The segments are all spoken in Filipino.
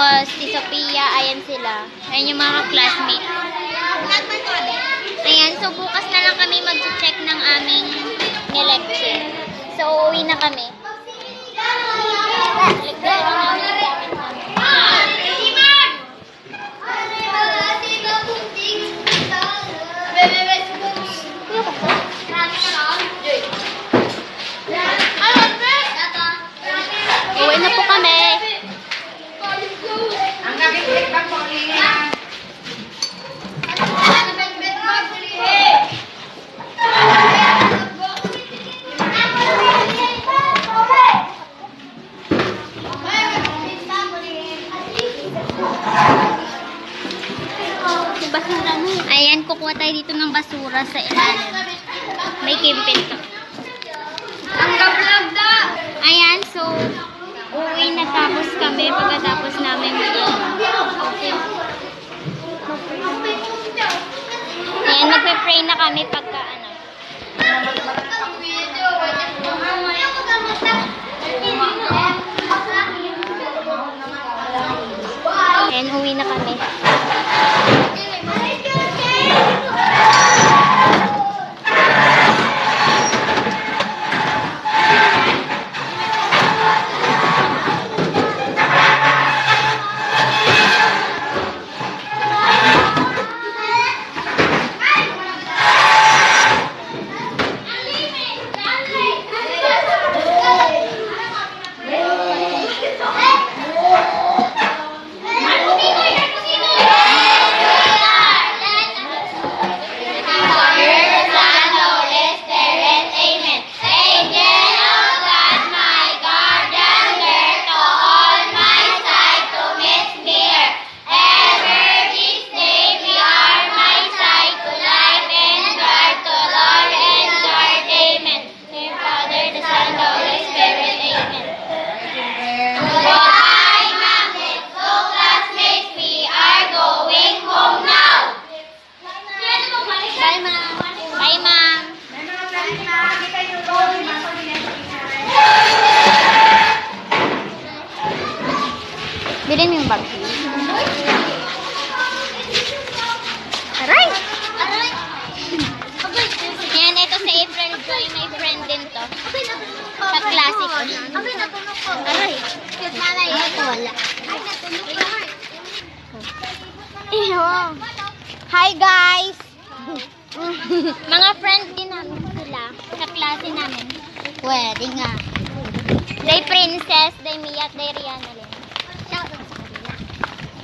Tapos, si Sophia, ayan sila. Ayan yung mga classmates. Ayan, so bukas na lang kami mag-check ng aming lecture. So, uuwi na kami. Uwi na po kami. Ayan, kukuha tayo dito ng basura sa ilalim. May kimpin to. Ayan, so uuwi na tapos kami pagkatapos namin ayan, magpe-pray na kami pagka ano. Ayan, uwi na kami. Bilhin mo yung bag. Aray! Aray! Yan, ito si April Joy. May friend din to. Sa klase ko. Aray! Ito wala. Iyo. Hi guys! Mga friend din namin sila. Sa klase namin. Pwede nga. Day Princess, Day Mia, Day Rihanna din.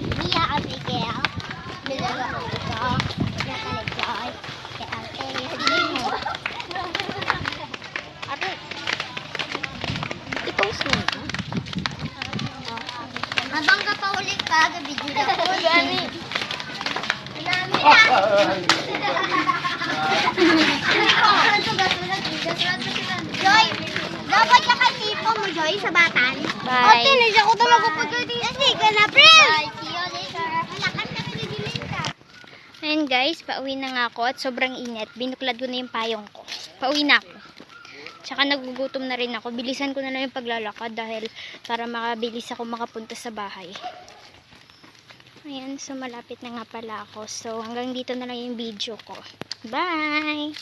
Mia Abigail, Bilalo Abigail, Natalie Joy, kay Ate Lino. Ate, i-post mo na. Habang ka pa ulit ka, gabidyo na po. Gani. Joy, dapat ka tipo mo, Joy, sa batan. Bye. Ate, nasa ko ito magpapagod. Hindi ka na, friend. Bye. See you later. Malakan na pinagilin ka. Ayan guys, pauwi na nga ako at sobrang init. Binuklad ko na yung payong ko. Pauwi na ako. Tsaka nagugutom na rin ako. Bilisan ko na lang yung paglalakad dahil para makabilis ako makapunta sa bahay. Ayan, so malapit na nga pala ako. So hanggang dito na lang yung video ko. Bye!